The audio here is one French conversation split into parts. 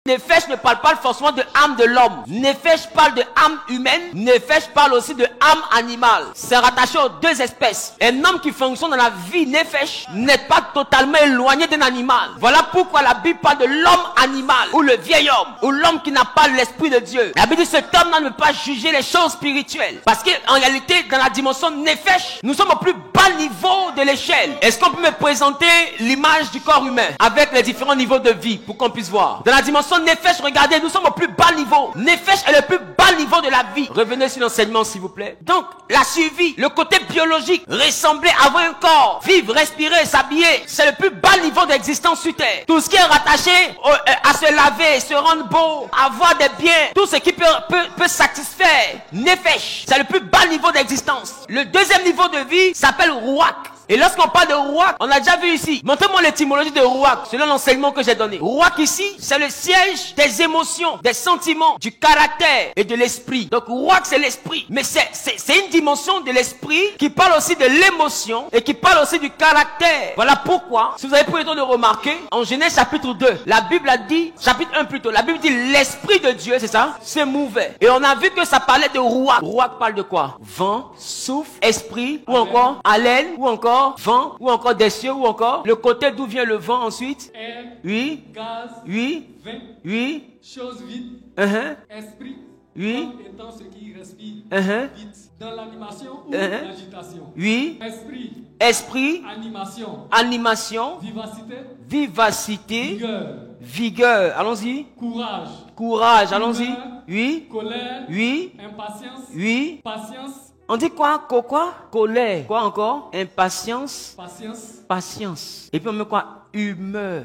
Nefesh ne parle pas forcément de âme de l'homme. Nefesh parle de âme humaine. Nefesh parle aussi de âme animale. C'est rattaché aux deux espèces. Un homme qui fonctionne dans la vie nefesh n'est pas totalement éloigné d'un animal. Voilà pourquoi la Bible parle de l'homme animal, ou le vieil homme, ou l'homme qui n'a pas l'esprit de Dieu. La Bible dit cet homme-là ne peut pas juger les choses spirituelles. Parce qu'en réalité, dans la dimension nefesh, nous sommes au plus bas niveau de l'échelle. Est-ce qu'on peut me présenter l'image du corps humain avec les différents niveaux de vie pour qu'on puisse voir? Dans la dimension nefesh, regardez, nous sommes au plus bas niveau. Nefesh est le plus bas niveau de la vie. Revenez sur l'enseignement s'il vous plaît. Donc, la survie, le côté biologique, ressembler, avoir un corps, vivre, respirer, s'habiller, c'est le plus bas niveau d'existence sur terre. Tout ce qui est rattaché à se laver, se rendre beau, avoir des biens, tout ce qui peut satisfaire nefesh, c'est le plus bas niveau d'existence. Le deuxième niveau de vie s'appelle ruach. Et lorsqu'on parle de ruach, on a déjà vu ici. Montrez-moi l'étymologie de ruach, selon l'enseignement que j'ai donné. Ruach ici, c'est le siège des émotions, des sentiments, du caractère et de l'esprit. Donc ruach, c'est l'esprit. Mais c'est une dimension de l'esprit qui parle aussi de l'émotion et qui parle aussi du caractère. Voilà pourquoi, si vous avez pris le temps de remarquer, en Genèse chapitre 2, la Bible a dit, chapitre 1 plutôt, la Bible dit l'esprit de Dieu, c'est ça, se mouvait. Et on a vu que ça parlait de ruach. Ruach parle de quoi? Vent, souffle, esprit, ou encore haleine, ou encore vent, ou encore des cieux, ou encore le côté d'où vient le vent ensuite. Air, oui, gaz, oui, vin, oui, chose vide, esprit, oui, étant ce qui respire vite. Dans l'animation ou l'agitation. Oui, esprit, animation, vivacité, vigueur, allons-y. Courage, allons-y. Oui, colère, oui, impatience, oui, patience. On dit quoi? Colère. Quoi encore? Impatience. Patience. Et puis on met quoi? Humeur.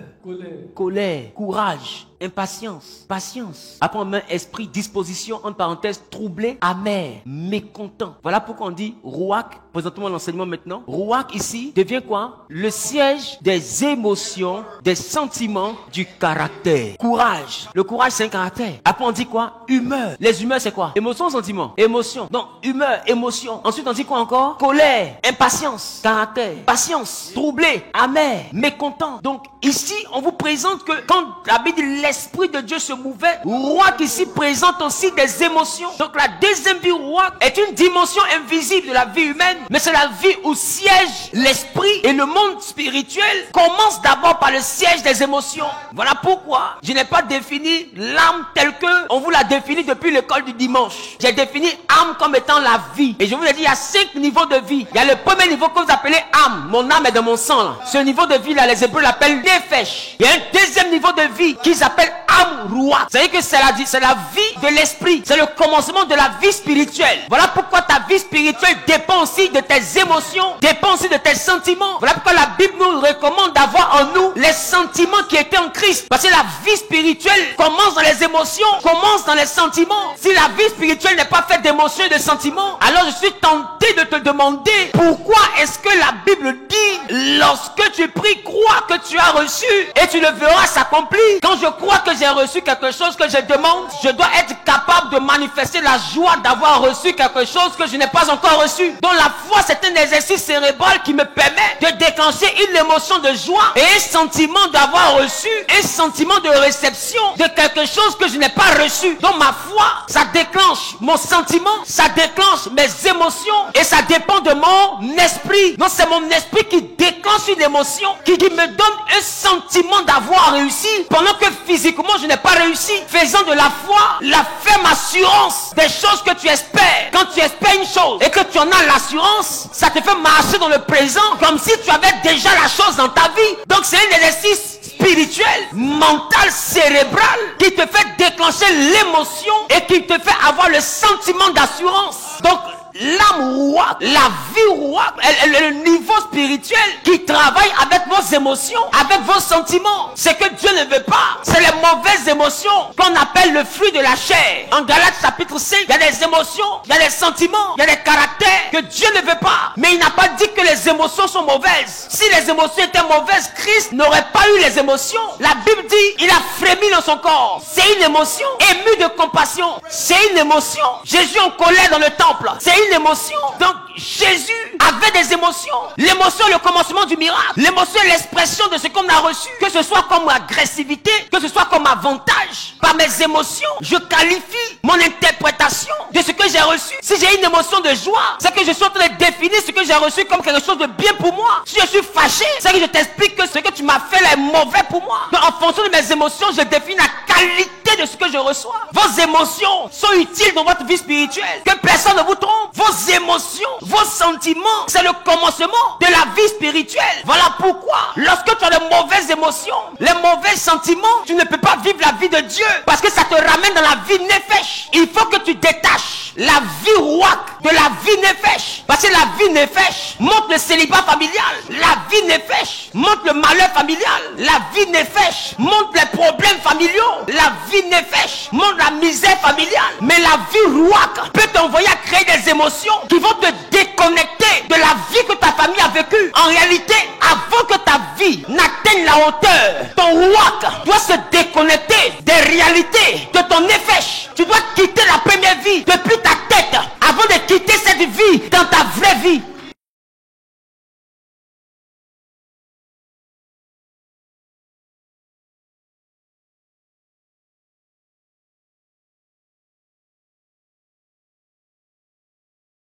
Colère. Courage. Impatience. Patience. Après on met esprit, disposition, entre parenthèses, troublé, amer, mécontent. Voilà pourquoi on dit ruach. Présentons l'enseignement maintenant. Ruach ici devient quoi? Le siège des émotions, des sentiments, du caractère. Courage. Le courage c'est un caractère. Après on dit quoi? Humeur. Les humeurs c'est quoi? Émotion, sentiment. Émotion. Donc humeur, émotion. Ensuite on dit quoi encore? Colère, impatience, caractère, patience, troublé, amer, mécontent. Donc ici on vous présente que quand la Bible dit l'esprit de Dieu se mouvait, ruach ici présente aussi des émotions. Donc la deuxième vie ruach est une dimension invisible de la vie humaine, mais c'est la vie où siège l'esprit, et le monde spirituel commence d'abord par le siège des émotions. Voilà pourquoi je n'ai pas défini l'âme telle que on vous l'a définie depuis l'école du dimanche. J'ai défini âme comme étant la vie, et je vous ai dit il y a 5 niveaux de vie. Il y a le premier niveau que vous appelez âme, mon âme est dans mon sang là. Ce niveau de vie là, les Hébreux l'appellent nefesh. Il y a un deuxième niveau de vie qu'ils appellent âme ruach. C'est-à-dire que c'est la vie de l'esprit, c'est le commencement de la vie spirituelle. Voilà pourquoi ta vie spirituelle dépend aussi de tes émotions, dépend aussi de tes sentiments. Voilà pourquoi la Bible nous recommande d'avoir en nous les sentiments qui étaient en Christ. Parce que la vie spirituelle commence dans les émotions, commence dans les sentiments. Si la vie spirituelle n'est pas faite d'émotions et de sentiments, alors je suis tenté de te demander pourquoi est-ce que la Bible dit lorsque tu pries, crois que tu as reçu et tu le verras s'accomplir. Quand je crois que j'ai reçu quelque chose que je demande, je dois être capable de manifester la joie d'avoir reçu quelque chose que je n'ai pas encore reçu. Donc la foi c'est un exercice cérébral qui me permet de déclencher une émotion de joie et un sentiment d'avoir reçu, un sentiment de réception de quelque chose que je n'ai pas reçu. Donc ma foi, ça déclenche mon sentiment, ça déclenche mes émotions et ça dépend de mon esprit. Donc c'est mon esprit qui déclenche une émotion, qui me donne un sentiment d'avoir réussi pendant que physiquement je n'ai pas réussi. Faisant de la foi la ferme assurance des choses que tu espères. Quand tu espères une chose et que tu en as l'assurance, ça te fait marcher dans le présent comme si tu avais déjà la chose dans ta vie. Donc c'est un exercice spirituel, mental, cérébral qui te fait déclencher l'émotion et qui te fait avoir le sentiment d'assurance. Donc l'âme ruach, la vie ruach, elle est le niveau spirituel qui travaille avec vos émotions, avec vos sentiments. Ce que Dieu ne veut pas, c'est les mauvaises émotions qu'on appelle le fruit de la chair. En Galates chapitre 5, il y a des émotions, il y a des sentiments, il y a des caractères que Dieu ne veut pas. Mais il n'a pas dit que les émotions sont mauvaises. Si les émotions étaient mauvaises, Christ n'aurait pas eu les émotions. La Bible dit, il a frémi dans son corps. C'est une émotion. Ému de compassion, c'est une émotion. Jésus en colère dans le temple, c'est une émotion. Donc Jésus avait des émotions. L'émotion est le commencement du miracle. L'émotion est l'expression de ce qu'on a reçu. Que ce soit comme agressivité, que ce soit comme avantage. Par mes émotions, je qualifie mon interprétation de ce que j'ai reçu. Si j'ai une émotion de joie, c'est que je suis en train de définir ce que j'ai reçu comme quelque chose de bien pour moi. Si je suis fâché, c'est que je t'explique que ce que tu m'as fait là est mauvais pour moi. Donc en fonction de mes émotions, je définis la qualité de ce que je reçois. Vos émotions sont utiles dans votre vie spirituelle. Que personne ne vous trompe. Vos émotions, vos sentiments, c'est le commencement de la vie spirituelle. Voilà pourquoi, lorsque tu as de mauvaises émotions, les mauvais sentiments, tu ne peux pas vivre la vie de Dieu. Parce que ça te ramène dans la vie nefesh. Il faut que tu détaches la vie rouac de la vie nefesh. Parce que la vie nefesh montre le célibat familial. La vie nefesh montre le malheur familial. La vie nefesh montre les problèmes familiaux. La vie nefesh montre la misère familiale. Mais la vie rouac peut t'envoyer à créer des émotions qui vont te déconnecter de la vie que ta famille a vécue. En réalité, avant que ta vie n'atteigne la hauteur, ton rouac doit se déconnecter des réalités de ton nefesh. Tu dois quitter la première vie depuis ta tête